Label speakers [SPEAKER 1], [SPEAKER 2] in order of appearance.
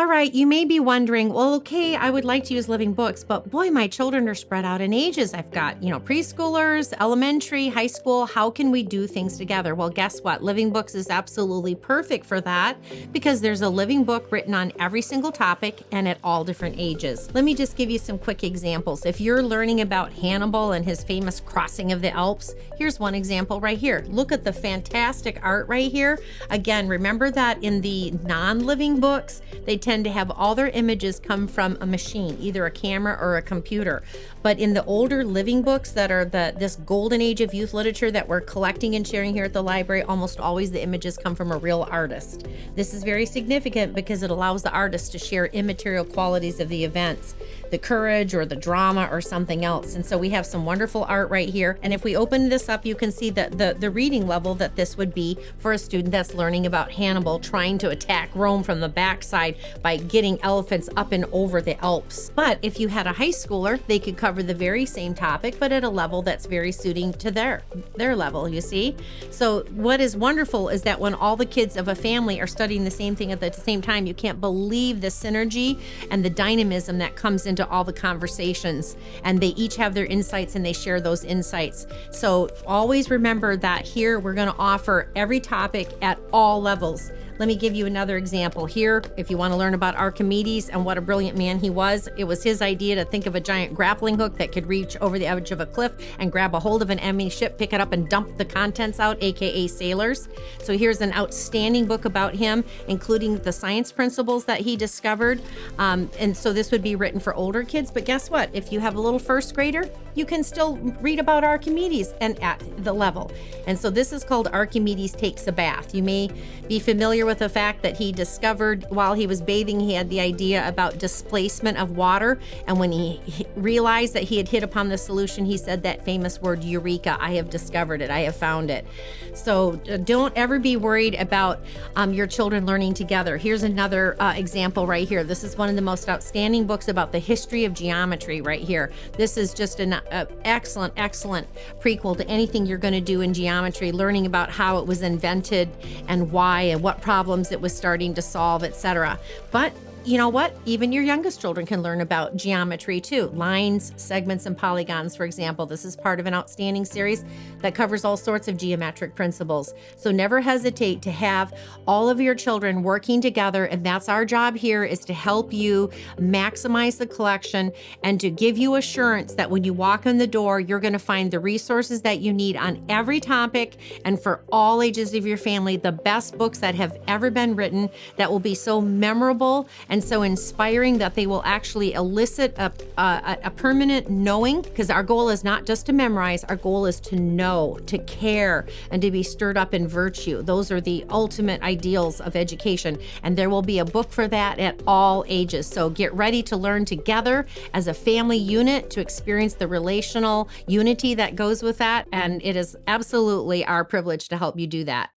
[SPEAKER 1] All right, you may be wondering, well, okay, I would like to use living books, but boy, my children are spread out in ages. I've got, preschoolers, elementary, high school. How can we do things together? Well, guess what? Living books is absolutely perfect for that because there's a living book written on every single topic and at all different ages. Let me just give you some quick examples. If you're learning about Hannibal and his famous crossing of the Alps, here's one example right here. Look at the fantastic art right here. Again, remember that in the non-living books, they tend to have all their images come from a machine, either a camera or a computer. But in the older living books that are this golden age of youth literature that we're collecting and sharing here at the library, almost always the images come from a real artist. This is very significant because it allows the artist to share immaterial qualities of the events, the courage or the drama or something else. And so we have some wonderful art right here. And if we open this up, you can see that the reading level that this would be for a student that's learning about Hannibal trying to attack Rome from the backside by getting elephants up and over the Alps. But if you had a high schooler, they could cover the very same topic, but at a level that's very suiting to their level, you see? So what is wonderful is that when all the kids of a family are studying the same thing at the same time, you can't believe the synergy and the dynamism that comes into all the conversations. And they each have their insights and they share those insights. So always remember that here we're going to offer every topic at all levels. Let me give you another example here. If you want to learn about Archimedes and what a brilliant man he was, it was his idea to think of a giant grappling hook that could reach over the edge of a cliff and grab a hold of an enemy ship, pick it up and dump the contents out, aka sailors. So here's an outstanding book about him, including the science principles that he discovered. And so this would be written for older kids, but guess what? If you have a little first grader, you can still read about Archimedes and at the level. And so this is called Archimedes Takes a Bath. You may be familiar with the fact that he discovered while he was bathing, he had the idea about displacement of water. And when he realized that he had hit upon the solution, he said that famous word, eureka, I have discovered it, I have found it. So don't ever be worried about your children learning together. Here's another example right here. This is one of the most outstanding books about the history of geometry right here. This is just an excellent prequel to anything you're going to do in geometry, learning about how it was invented and why and what problems it was starting to solve, etc. But you know what? Even your youngest children can learn about geometry too. Lines, segments, and polygons, for example. This is part of an outstanding series that covers all sorts of geometric principles. So never hesitate to have all of your children working together. And that's our job here, is to help you maximize the collection and to give you assurance that when you walk in the door, you're going to find the resources that you need on every topic and for all ages of your family, the best books that have ever been written that will be so memorable and so inspiring that they will actually elicit a permanent knowing, because our goal is not just to memorize, our goal is to know, to care, and to be stirred up in virtue. Those are the ultimate ideals of education, and there will be a book for that at all ages. So get ready to learn together as a family unit to experience the relational unity that goes with that, and it is absolutely our privilege to help you do that.